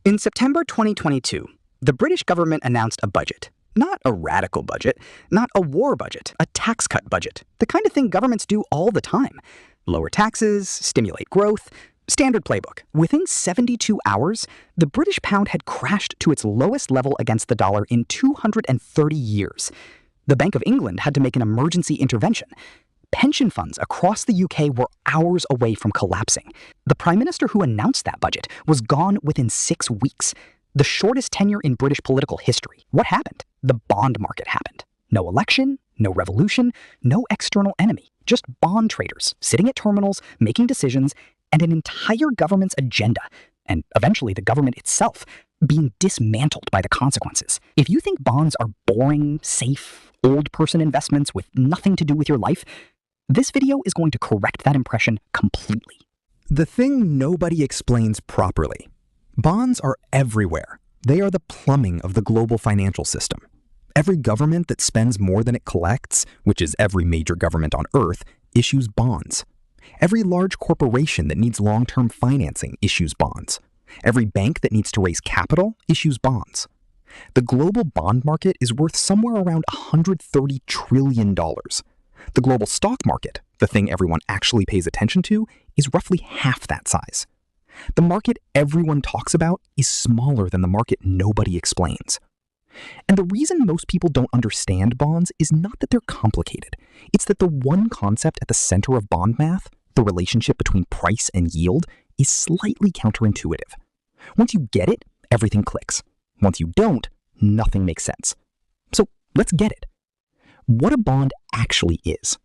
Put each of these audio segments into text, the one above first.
In September 2022, the British government announced a budget. Not a radical budget, not a war budget, a tax cut budget. The kind of thing governments do all the time. Lower taxes, stimulate growth. Standard playbook. Within 72 hours, the British pound had crashed to its lowest level against the dollar in 230 years. The Bank of England had to make an emergency intervention. Pension funds across the UK were hours away from collapsing. The Prime Minister who announced that budget was gone within 6 weeks. The shortest tenure in British political history. What happened? The bond market happened. No election, no revolution, no external enemy. Just bond traders sitting at terminals, making decisions, and an entire government's agenda, and eventually the government itself, being dismantled by the consequences. If you think bonds are boring, safe, old-person investments with nothing to do with your life, this video is going to correct that impression completely. The thing nobody explains properly. Bonds are everywhere. They are the plumbing of the global financial system. Every government that spends more than it collects, which is every major government on Earth, issues bonds. Every large corporation that needs long-term financing issues bonds. Every bank that needs to raise capital issues bonds. The global bond market is worth somewhere around $130 trillion. The global stock market, the thing everyone actually pays attention to, is roughly half that size. The market everyone talks about is smaller than the market nobody explains. And the reason most people don't understand bonds is not that they're complicated. It's that the one concept at the center of bond math, the relationship between price and yield, is slightly counterintuitive. Once you get it, everything clicks. Once you don't, nothing makes sense. So let's get it. What a bond actually is.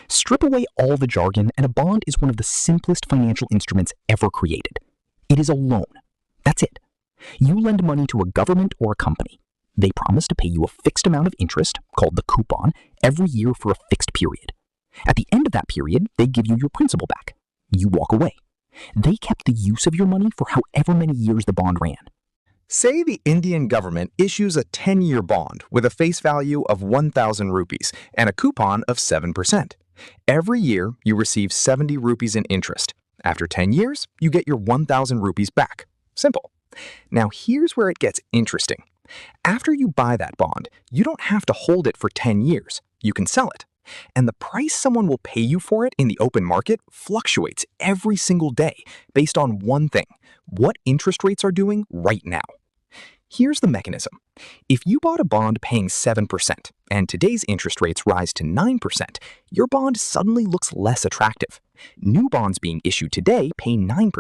Strip away all the jargon, and a bond is one of the simplest financial instruments ever created. It is a loan. That's it. You lend money to a government or a company. They promise to pay you a fixed amount of interest, called the coupon, every year for a fixed period. At the end of that period, they give you your principal back. You walk away. They kept the use of your money for however many years the bond ran. Say the Indian government issues a 10-year bond with a face value of 1,000 rupees and a coupon of 7%. Every year, you receive 70 rupees in interest. After 10 years, you get your 1,000 rupees back. Simple. Now here's where it gets interesting. After you buy that bond, you don't have to hold it for 10 years. You can sell it. And the price someone will pay you for it in the open market fluctuates every single day based on one thing: what interest rates are doing right now. Here's the mechanism. If you bought a bond paying 7% and today's interest rates rise to 9%, your bond suddenly looks less attractive. New bonds being issued today pay 9%.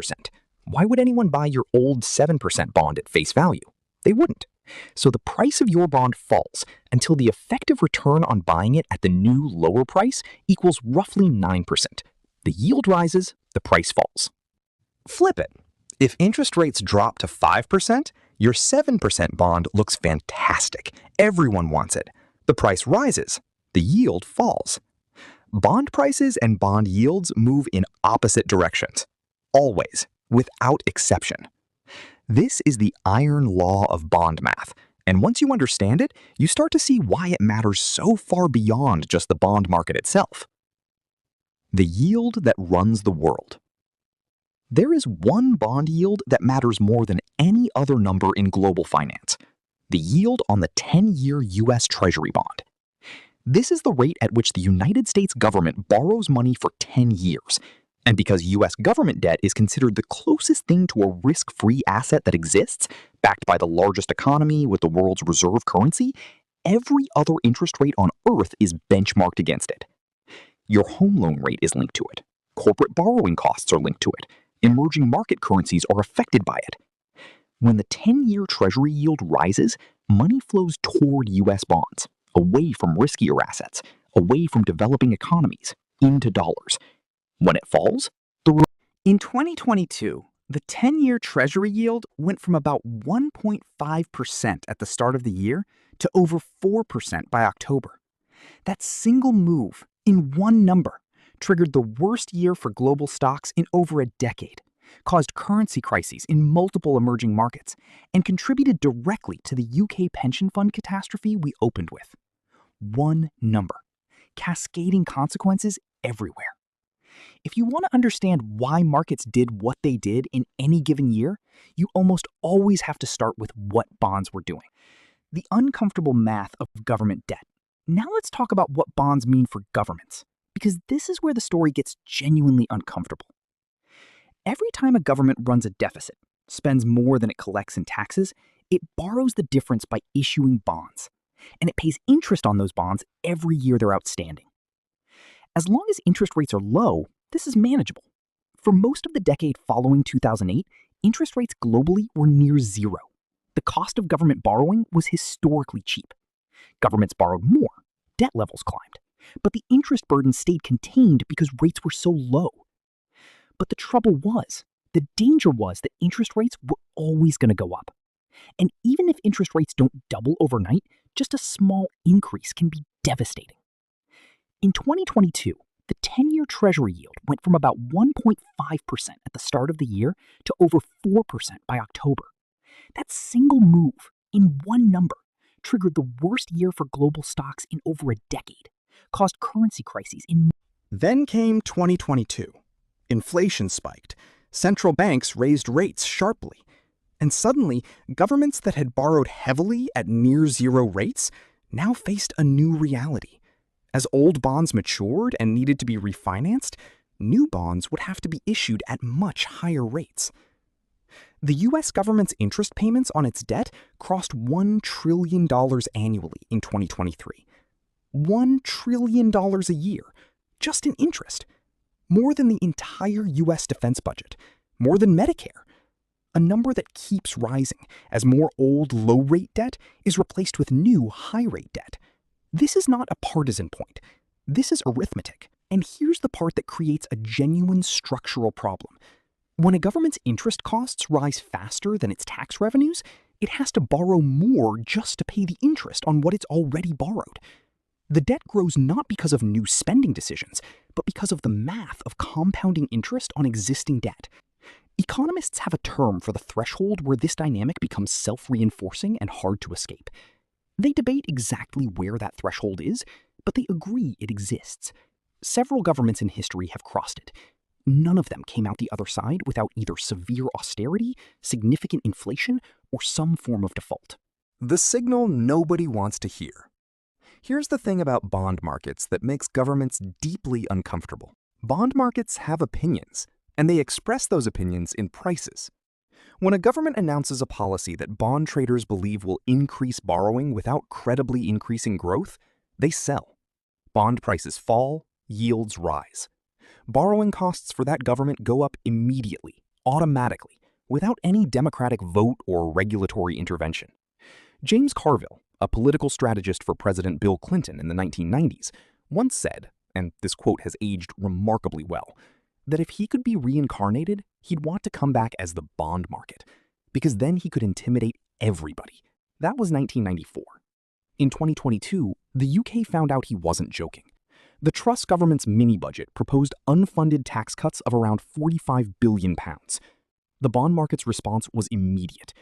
Why would anyone buy your old 7% bond at face value? They wouldn't. So the price of your bond falls until the effective return on buying it at the new lower price equals roughly 9%. The yield rises, the price falls. Flip it. If interest rates drop to 5%, your 7% bond looks fantastic. Everyone wants it. The price rises. The yield falls. Bond prices and bond yields move in opposite directions. Always, without exception. This is the iron law of bond math, and once you understand it, you start to see why it matters so far beyond just the bond market itself. The yield that runs the world. There is one bond yield that matters more than any other number in global finance: the yield on the 10-year US Treasury bond. This is the rate at which the United States government borrows money for 10 years. And because US government debt is considered the closest thing to a risk-free asset that exists, backed by the largest economy with the world's reserve currency, every other interest rate on Earth is benchmarked against it. Your home loan rate is linked to it. Corporate borrowing costs are linked to it. Emerging market currencies are affected by it. When the 10-year Treasury yield rises, money flows toward US bonds, away from riskier assets, away from developing economies, into dollars. When it falls, In 2022, the 10-year Treasury yield went from about 1.5% at the start of the year to over 4% by October. That single move in one number triggered the worst year for global stocks in over a decade, caused currency crises in multiple emerging markets, and contributed directly to the UK pension fund catastrophe we opened with. One number, cascading consequences everywhere. If you want to understand why markets did what they did in any given year, you almost always have to start with what bonds were doing. The uncomfortable math of government debt. Now let's talk about what bonds mean for governments, because this is where the story gets genuinely uncomfortable. Every time a government runs a deficit, spends more than it collects in taxes, it borrows the difference by issuing bonds, and it pays interest on those bonds every year they're outstanding. As long as interest rates are low, this is manageable. For most of the decade following 2008, interest rates globally were near zero. The cost of government borrowing was historically cheap. Governments borrowed more, debt levels climbed, but the interest burden stayed contained because rates were so low. But the trouble was, the danger was that interest rates were always going to go up. And even if interest rates don't double overnight, just a small increase can be devastating. In 2022, the 10-year Treasury yield went from about 1.5% at the start of the year to over 4% by October. That single move in one number triggered the worst year for global stocks in over a decade, caused currency crises in... Then came 2022. Inflation spiked. Central banks raised rates sharply. And suddenly, governments that had borrowed heavily at near zero rates now faced a new reality. As old bonds matured and needed to be refinanced, new bonds would have to be issued at much higher rates. The US government's interest payments on its debt crossed $1 trillion annually in 2023. $1 trillion a year, just in interest. More than the entire US defense budget, more than Medicare. A number that keeps rising as more old low-rate debt is replaced with new high-rate debt. This is not a partisan point. This is arithmetic. And here's the part that creates a genuine structural problem. When a government's interest costs rise faster than its tax revenues, it has to borrow more just to pay the interest on what it's already borrowed. The debt grows not because of new spending decisions, but because of the math of compounding interest on existing debt. Economists have a term for the threshold where this dynamic becomes self-reinforcing and hard to escape. They debate exactly where that threshold is, but they agree it exists. Several governments in history have crossed it. None of them came out the other side without either severe austerity, significant inflation, or some form of default. The signal nobody wants to hear. Here's the thing about bond markets that makes governments deeply uncomfortable. Bond markets have opinions, and they express those opinions in prices. When a government announces a policy that bond traders believe will increase borrowing without credibly increasing growth, they sell. Bond prices fall, yields rise. Borrowing costs for that government go up immediately, automatically, without any democratic vote or regulatory intervention. James Carville, a political strategist for President Bill Clinton in the 1990s, once said, and this quote has aged remarkably well, that if he could be reincarnated, he'd want to come back as the bond market, because then he could intimidate everybody. That was 1994. In 2022, the UK found out he wasn't joking. The Truss government's mini-budget proposed unfunded tax cuts of around £45 billion. The bond market's response was immediate.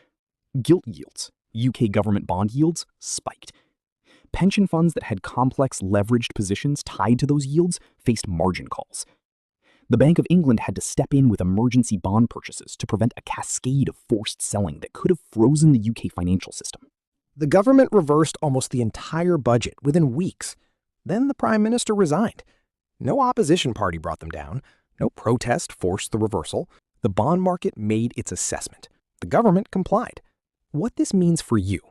Gilt yields, UK government bond yields, spiked. Pension funds that had complex leveraged positions tied to those yields faced margin calls. The Bank of England had to step in with emergency bond purchases to prevent a cascade of forced selling that could have frozen the UK financial system. The government reversed almost the entire budget within weeks. Then the Prime Minister resigned. No opposition party brought them down. No protest forced the reversal. The bond market made its assessment. The government complied. What this means for you,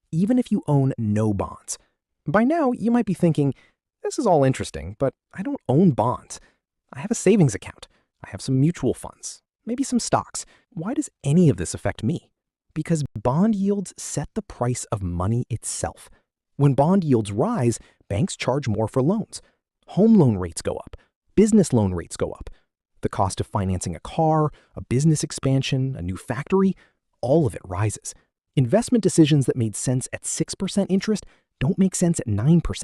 even if you own no bonds. By now, you might be thinking, this is all interesting, but I don't own bonds. I have a savings account. I have some mutual funds, maybe some stocks. Why does any of this affect me? Because bond yields set the price of money itself. When bond yields rise, banks charge more for loans. Home loan rates go up. Business loan rates go up. The cost of financing a car, a business expansion, a new factory, all of it rises. Investment decisions that made sense at 6% interest don't make sense at 9%.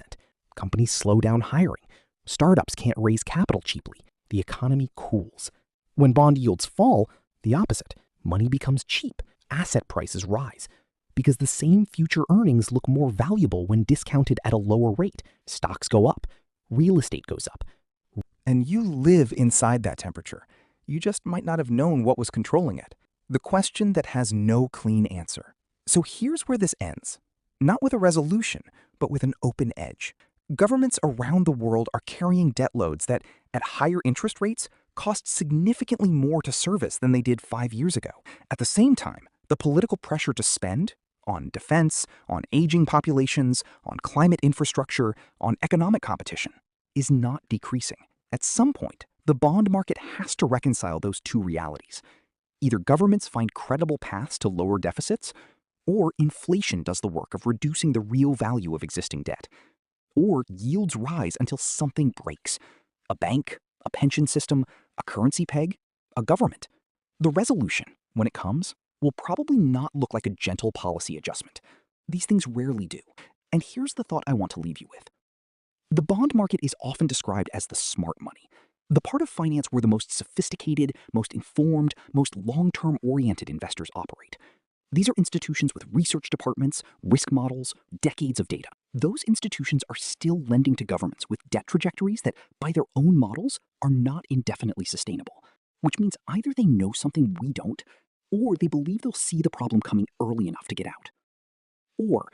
Companies slow down hiring. Startups can't raise capital cheaply. The economy cools. When bond yields fall, the opposite. Money becomes cheap. Asset prices rise. Because the same future earnings look more valuable when discounted at a lower rate. Stocks go up. Real estate goes up. And you live inside that temperature. You just might not have known what was controlling it. The question that has no clean answer. So here's where this ends. Not with a resolution, but with an open edge. Governments around the world are carrying debt loads that, at higher interest rates, cost significantly more to service than they did 5 years ago. At the same time, the political pressure to spend on defense, on aging populations, on climate infrastructure, on economic competition is not decreasing. At some point, the bond market has to reconcile those two realities. Either governments find credible paths to lower deficits, or inflation does the work of reducing the real value of existing debt. Or yields rise until something breaks. A bank, a pension system, a currency peg, a government. The resolution, when it comes, will probably not look like a gentle policy adjustment. These things rarely do. And here's the thought I want to leave you with. The bond market is often described as the smart money, the part of finance where the most sophisticated, most informed, most long-term oriented investors operate. These are institutions with research departments, risk models, decades of data. Those institutions are still lending to governments with debt trajectories that, by their own models, are not indefinitely sustainable, which means either they know something we don't, or they believe they'll see the problem coming early enough to get out. Or